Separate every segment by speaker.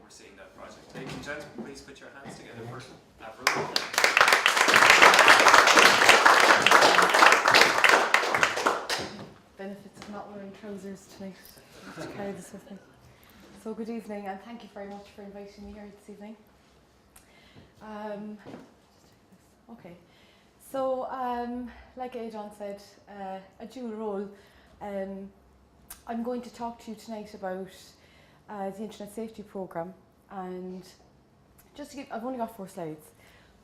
Speaker 1: overseeing that project. Ladies and gentlemen, please put your hands together for Avril Ronan.
Speaker 2: Benefits of not wearing trousers tonight. I have to carry this with me. So good evening, and thank you very much for inviting me here this evening. Okay, so like Adrian said, a dual role. I'm going to talk to you tonight about the Internet Safety Programme, and just to give, I've only got 4 slides,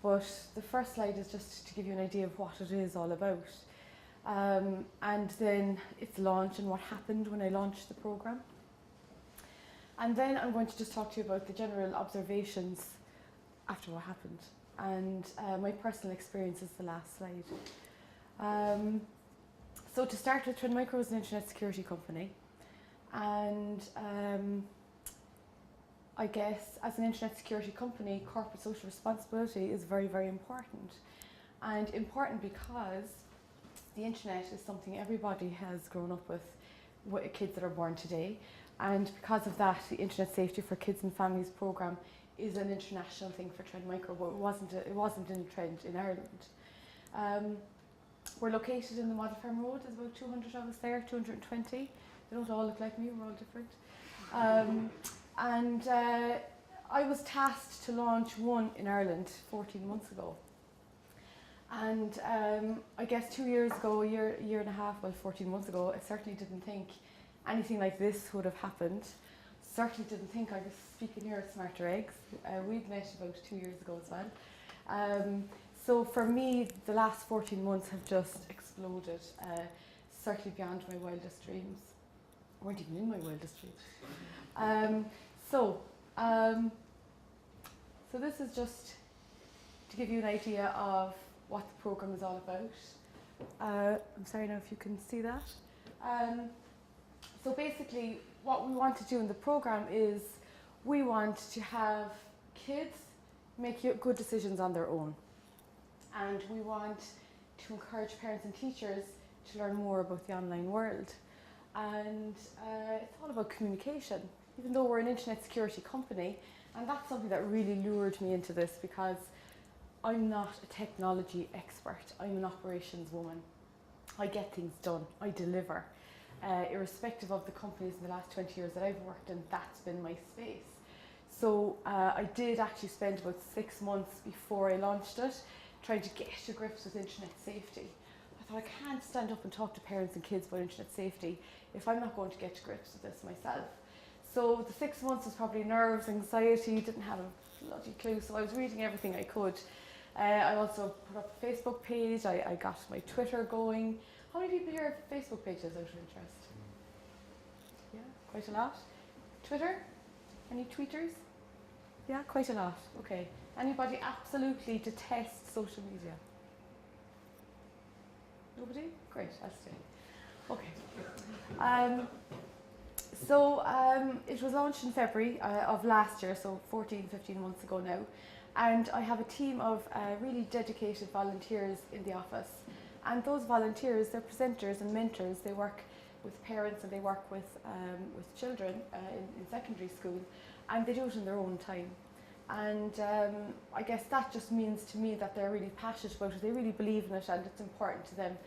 Speaker 2: but the first slide is just to give you an idea of what it is all about. And then its launch and what happened when I launched the programme. And then I'm going to just talk to you about the general observations after what happened. And my personal experience is the last slide. So to start with, Trend Micro is an internet security company. And I guess as an internet security company, corporate social responsibility is very, very important. And important because the internet is something everybody has grown up with kids that are born today. And because of that, the Internet Safety for Kids and Families programme is an international thing for Trend Micro, but it wasn't in Trend in Ireland. We're located in the Model Farm Road. There's about 200 of us there, 220. They don't all look like me, we're all different. I was tasked to launch one in Ireland 14 months ago. And I guess 2 years ago, a year and a half, well 14 months ago, I certainly didn't think anything like this would have happened. Certainly didn't think I was speaking here at Smarter Eggs. We'd met about 2 years ago as well. So for me, the last 14 months have just exploded, certainly beyond my wildest dreams. Weren't even in my wildest dreams. So this is just to give you an idea of what the programme is all about. I'm sorry now if you can see that. So basically what we want to do in the programme is we want to have kids make good decisions on their own. And we want to encourage parents and teachers to learn more about the online world. And it's all about communication, even though we're an internet security company. And that's something that really lured me into this, because I'm not a technology expert. I'm an operations woman. I get things done. I deliver. Irrespective of the companies in the last 20 years that I've worked in, that's been my space. So I did actually spend about 6 months before I launched it trying to get to grips with internet safety. I thought, I can't stand up and talk to parents and kids about internet safety if I'm not going to get to grips with this myself. So the 6 months was probably nerves, anxiety, didn't have a bloody clue, so I was reading everything I could. I also put up a Facebook page, I got my Twitter going. How many people here have Facebook pages out of interest? Yeah, quite a lot. Twitter? Any tweeters? Yeah, quite a lot. Okay. Anybody absolutely detests social media? Nobody? Great, I'll stay. Okay. It was launched in February of last year, so 15 months ago now. And I have a team of really dedicated volunteers in the office. And those volunteers, they're presenters and mentors. They work with parents and they work with children in secondary school, and they do it in their own time. And I guess that just means to me that they're really passionate about it. They really believe in it, and it's important to them.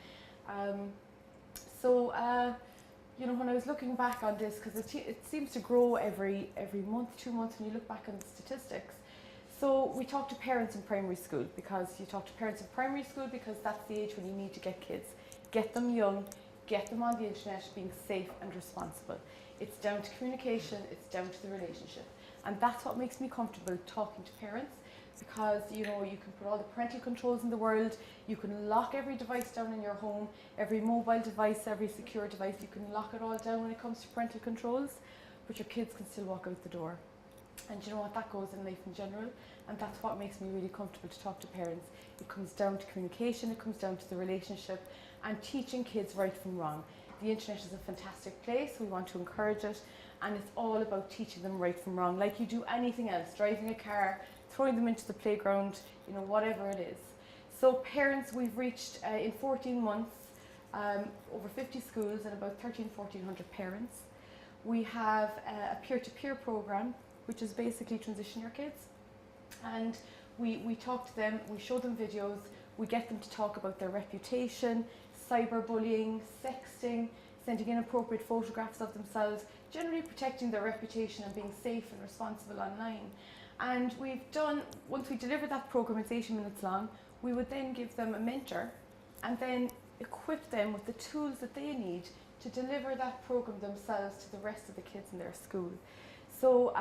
Speaker 2: You know, when I was looking back on this, because it seems to grow every month, 2 months, when you look back on the statistics. So we talk to parents in primary school, because you talk to parents in primary school because that's the age when you need to get kids. Get them young, get them on the internet, being safe and responsible. It's down to communication, it's down to the relationship. And that's what makes me comfortable talking to parents, because you know, you can put all the parental controls in the world, you can lock every device down in your home, every mobile device, every secure device, you can lock it all down when it comes to parental controls, but your kids can still walk out the door. And you know what, that goes in life in general, and that's what makes me really comfortable to talk to parents. It comes down to communication, it comes down to the relationship, and teaching kids right from wrong. The internet is a fantastic place, we want to encourage it, and it's all about teaching them right from wrong, like you do anything else, driving a car, throwing them into the playground, you know, whatever it is. So parents, we've reached in 14 months over 50 schools and about 1,300 to 1,400 parents. We have a peer-to-peer program which is basically Transition Your Kids. And we talk to them, we show them videos, we get them to talk about their reputation, cyberbullying, sexting, sending inappropriate photographs of themselves, generally protecting their reputation and being safe and responsible online. And once we deliver that program, it's 80 minutes long, we would then give them a mentor and then equip them with the tools that they need to deliver that program themselves to the rest of the kids in their school. So,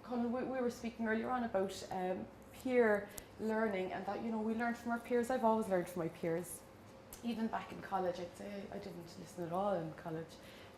Speaker 2: Colin, we were speaking earlier on about peer learning, and that, we learn from our peers. I've always learned from my peers. Even back in college, I'd say I didn't listen at all in college,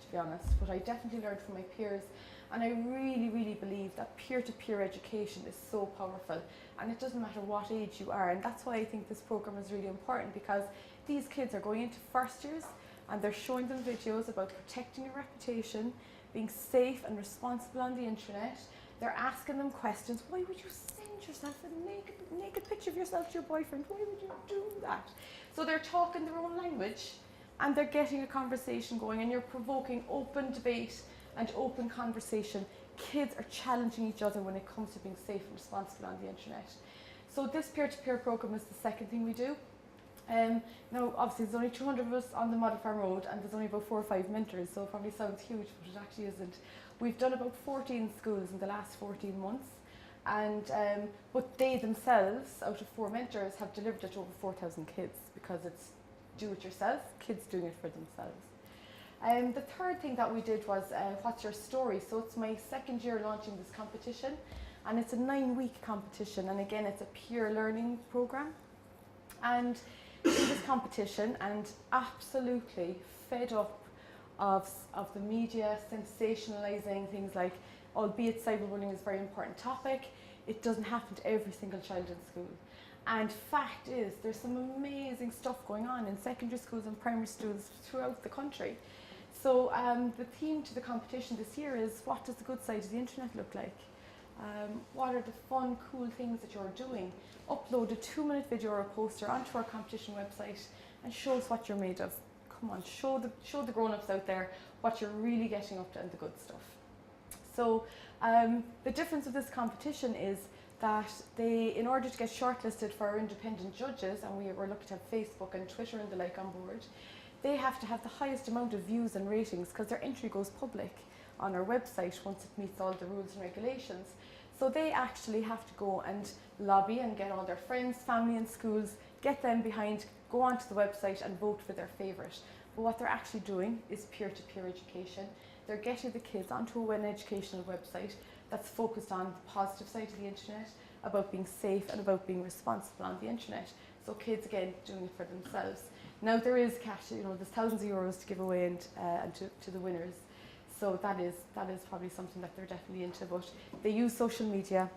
Speaker 2: to be honest, but I definitely learned from my peers. And I really, really believe that peer-to-peer education is so powerful, and it doesn't matter what age you are. And that's why I think this program is really important, because these kids are going into first years and they're showing them videos about protecting your reputation, being safe and responsible on the internet. They're asking them questions. Why would you send yourself a naked picture of yourself to your boyfriend? Why would you do that? So they're talking their own language and they're getting a conversation going, and you're provoking open debate and open conversation. Kids are challenging each other when it comes to being safe and responsible on the internet. So this peer-to-peer program is the second thing we do. Now, obviously, there's only 200 of us on the Model Farm Road, and there's only about 4 or 5 mentors, so it probably sounds huge, but it actually isn't. We've done about 14 schools in the last 14 months, and but they themselves, out of 4 mentors, have delivered it to over 4,000 kids, because it's do it yourself, kids doing it for themselves. The third thing that we did was What's Your Story? So it's my second year launching this competition, and it's a 9-week competition, and again, it's a peer learning program. And in this competition, and absolutely fed up of the media sensationalising things like, albeit cyberbullying is a very important topic, it doesn't happen to every single child in school. And fact is, there's some amazing stuff going on in secondary schools and primary schools throughout the country. So the theme to the competition this year is, what does the good side of the internet look like? What are the fun, cool things that you're doing? Upload a 2-minute video or a poster onto our competition website and show us what you're made of. Come on, show the grown-ups out there what you're really getting up to and the good stuff. So the difference with this competition is that in order to get shortlisted for our independent judges, and we were looking to have Facebook and Twitter and the like on board, they have to have the highest amount of views and ratings, because their entry goes public on our website once it meets all the rules and regulations. So they actually have to go and lobby and get all their friends, family and schools, get them behind, go onto the website and vote for their favourite. But what they're actually doing is peer-to-peer education. They're getting the kids onto an educational website that's focused on the positive side of the internet, about being safe and about being responsible on the internet. So kids, again, doing it for themselves. Now there is cash, there's thousands of euros to give away and to the winners. So that is probably something that they're definitely into. But they use social media.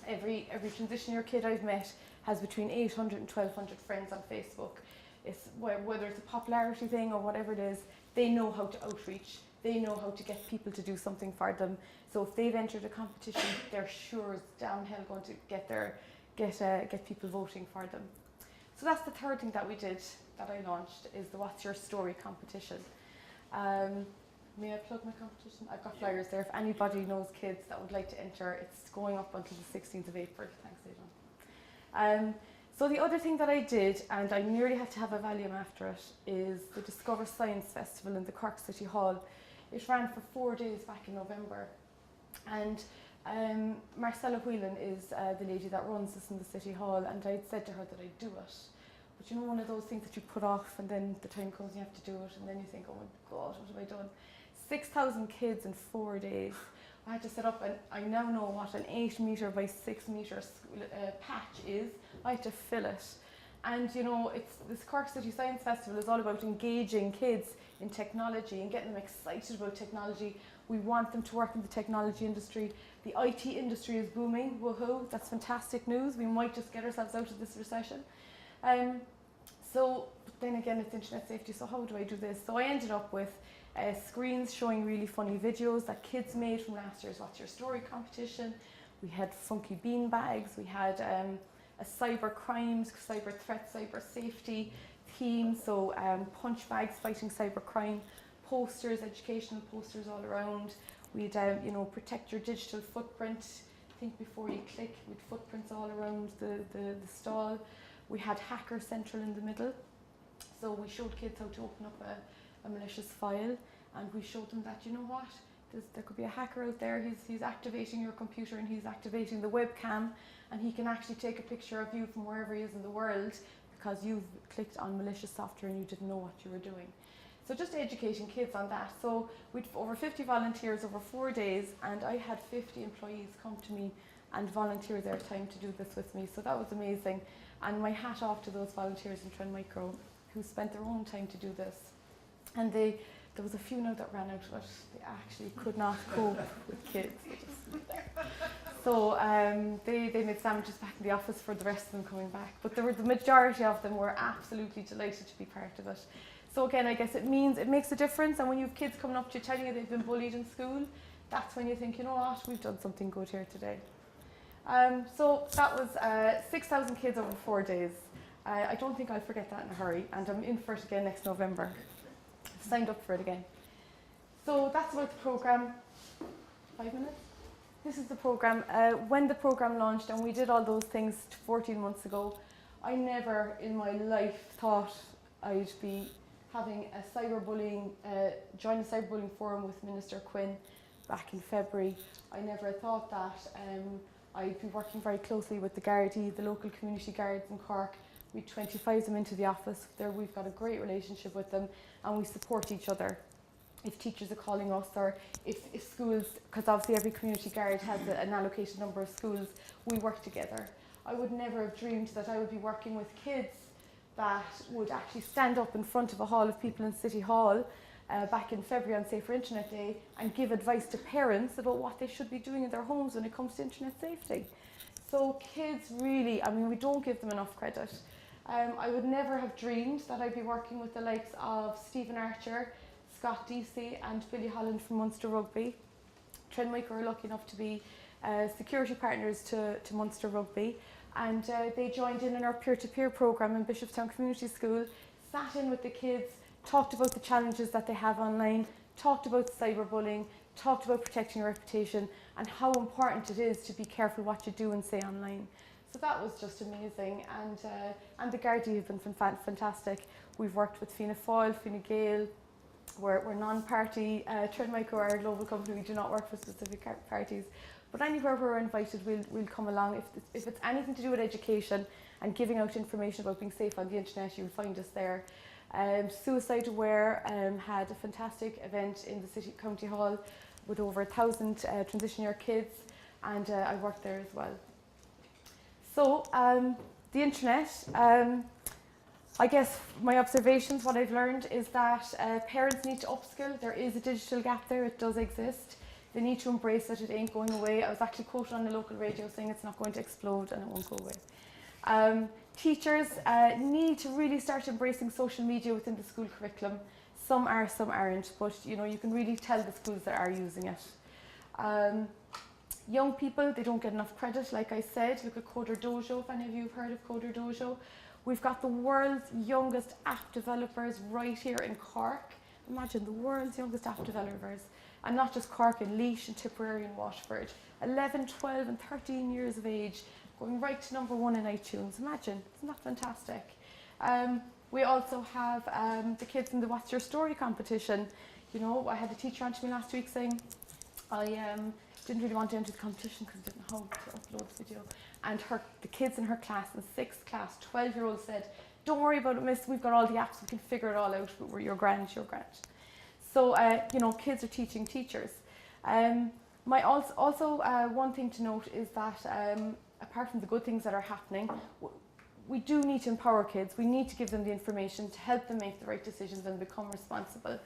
Speaker 2: Every Transition Your Kid I've met has between 800 and 1,200 friends on Facebook. It's whether it's a popularity thing or whatever it is, they know how to outreach. They know how to get people to do something for them. So if they've entered a competition, they're sure as down hell going to get people voting for them. So that's the third thing that we did, that I launched, is the What's Your Story competition. May I plug my competition? I've got flyers there. If anybody knows kids that would like to enter, it's going up until the 16th of April. Thanks, Aidan. So the other thing that I did, and I nearly had to have a Valium after it, is the Discover Science Festival in the Cork City Hall. It ran for 4 days back in November. And Marcella Whelan is the lady that runs this in the City Hall, and I'd said to her that I'd do it. But one of those things that you put off, and then the time comes and you have to do it, and then you think, oh my God, what have I done? 6,000 kids in 4 days. I had to set up, and I now know what an 8 metre by 6 metre patch is. I had to fill it. And this Cork City Science Festival is all about engaging kids in technology and getting them excited about technology. We want them to work in the technology industry. The IT industry is booming, woohoo, that's fantastic news. We might just get ourselves out of this recession. But then again, it's internet safety, so how do I do this? So I ended up with screens showing really funny videos that kids made from last year's What's Your Story competition. We had funky bean bags, we had a cyber crimes, cyber threat, cyber safety theme, so punch bags fighting cyber crime, posters, educational posters all around. We'd, protect your digital footprint. Think before you click. With footprints all around the stall. We had Hacker Central in the middle. So we showed kids how to open up a malicious file, and we showed them that, you know what, there could be a hacker out there, he's activating your computer and he's activating the webcam, and he can actually take a picture of you from wherever he is in the world because you've clicked on malicious software and you didn't know what you were doing. So just educating kids on that. So we'd over 50 volunteers over 4 days, and I had 50 employees come to me and volunteer their time to do this with me. So that was amazing. And my hat off to those volunteers in Tren Micro who spent their own time to do this. And there was a few now that ran out, but they actually could not cope with kids. So they made sandwiches back in the office for the rest of them coming back. But the majority of them were absolutely delighted to be part of it. So again, I guess it makes a difference. And when you have kids coming up to you telling you they've been bullied in school, that's when you think, you know what, we've done something good here today. So that was 6,000 kids over 4 days. I don't think I'll forget that in a hurry, and I'm in for it again next November. I've signed up for it again. So that's about the programme. 5 minutes? This is the programme. When the programme launched, and we did all those things 14 months ago, I never in my life thought I'd be having a cyberbullying, join a cyberbullying forum with Minister Quinn back in February. I never thought that I'd be working very closely with the Gardaí, the local community guards in Cork. We 25 of them into the office. There we've got a great relationship with them, and we support each other. If teachers are calling us, or if schools, because obviously every community guard has an allocated number of schools, we work together. I would never have dreamed that I would be working with kids that would actually stand up in front of a hall of people in City Hall back in February on Safer Internet Day and give advice to parents about what they should be doing in their homes when it comes to internet safety. So kids really, we don't give them enough credit. I would never have dreamed that I'd be working with the likes of Stephen Archer, Scott Deasy and Billy Holland from Munster Rugby. Tren Micro are lucky enough to be security partners to Munster Rugby, and they joined in our peer-to-peer programme in Bishopstown Community School, sat in with the kids, talked about the challenges that they have online, talked about cyberbullying, talked about protecting your reputation and how important it is to be careful what you do and say online. So that was just amazing, and the Gardaí have been fantastic. We've worked with Fianna Fáil, Fine Gael. We're non-party. Tren Micro are a global company. We do not work for specific parties. But anywhere we're invited, we'll come along. If it's anything to do with education and giving out information about being safe on the internet, you'll find us there. Suicide Aware had a fantastic event in the County Hall with over 1,000 transition year kids, and I worked there as well. So the internet, I guess my observations, what I've learned is that parents need to upskill. There is a digital gap there, it does exist. They need to embrace it, it ain't going away. I was actually quoted on the local radio saying it's not going to explode and it won't go away. Teachers need to really start embracing social media within the school curriculum. Some are, some aren't, but you can really tell the schools that are using it. Young people, they don't get enough credit, like I said. Look at Coder Dojo, if any of you have heard of Coder Dojo. We've got the world's youngest app developers right here in Cork. Imagine the world's youngest app developers. And not just Cork, in Laois and Tipperary and Waterford. 11, 12 and 13 years of age, going right to #1 in iTunes. Imagine, isn't that fantastic? We also have the kids in the What's Your Story competition. I had a teacher on to me last week saying, I didn't really want to enter the competition because I didn't know how to upload the video. And the kids in her class, in 6th class, 12-year-old said, don't worry about it, miss, we've got all the apps, we can figure it all out, you're grand. So, kids are teaching teachers. One thing to note is that apart from the good things that are happening, we do need to empower kids. We need to give them the information to help them make the right decisions and become responsible.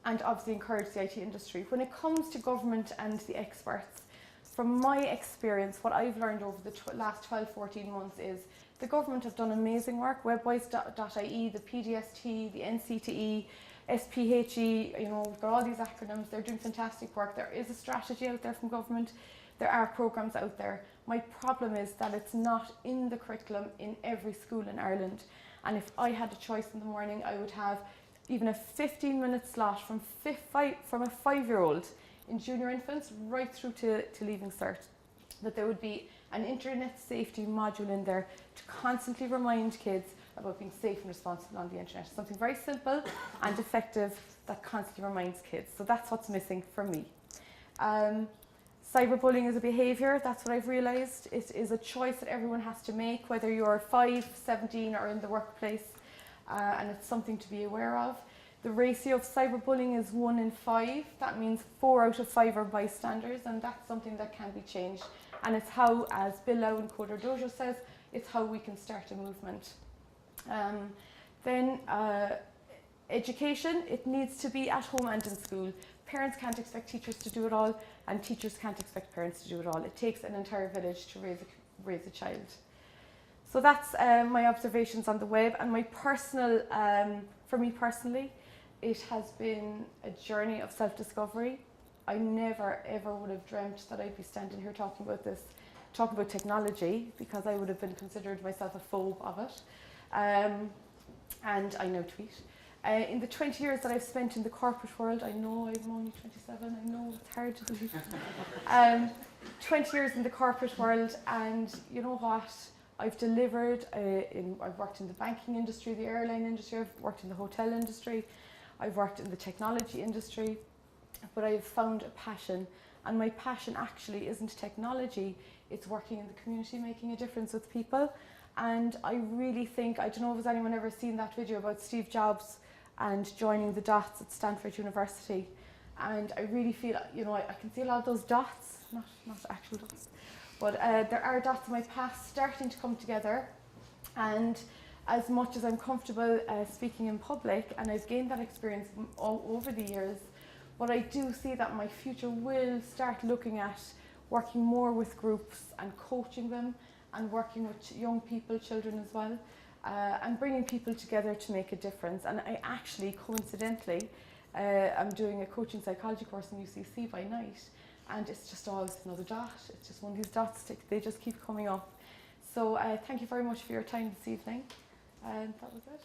Speaker 2: And obviously encourage the IT industry. When it comes to government and the experts, from my experience, what I've learned over the last 12-14 months is the government have done amazing work. Webwise.ie, the PDST, the NCTE, SPHE, we've got all these acronyms. They're doing fantastic work. There is a strategy out there from government. There are programs out there. My problem is that it's not in the curriculum in every school in Ireland. And if I had a choice in the morning, I would have even a 15-minute slot from a 5-year-old in junior infants right through to leaving cert, that there would be an internet safety module in there to constantly remind kids about being safe and responsible on the internet. Something very simple and effective that constantly reminds kids. So that's what's missing for me. Cyberbullying is a behaviour, that's what I've realised. It is a choice that everyone has to make, whether you're 5, 17 or in the workplace, and it's something to be aware of. The ratio of cyberbullying is 1 in 5. That means 4 out of 5 are bystanders, and that's something that can be changed. And it's how, as Bill Lau in Coder Dojo says, it's how we can start a movement. Education, it needs to be at home and in school. Parents can't expect teachers to do it all, and teachers can't expect parents to do it all. It takes an entire village to raise a child. So that's my observations on the web, and my personal, for me personally, it has been a journey of self-discovery. I never ever would have dreamt that I'd be standing here talking about technology, because I would have been considered myself a phobe of it. And I now tweet. In the 20 years that I've spent in the corporate world, I know I'm only 27, I know it's hard to believe. 20 years in the corporate world, and you know what? I've delivered, I've worked in the banking industry, the airline industry, I've worked in the hotel industry, I've worked in the technology industry, but I've found a passion, and my passion actually isn't technology, it's working in the community, making a difference with people. And I really think, I don't know if has anyone ever seen that video about Steve Jobs and joining the dots at Stanford University. And I really feel, you know, I can see a lot of those dots, not actual dots, but there are dots in my past starting to come together. And as much as I'm comfortable speaking in public, and I've gained that experience over the years, but I do see that my future will start looking at working more with groups and coaching them, and working with young people, children as well, and bringing people together to make a difference. And I actually, coincidentally, I'm doing a coaching psychology course in UCC by night, and it's just always another dot. It's just one of these dots, they just keep coming up. So thank you very much for your time this evening, and that was it.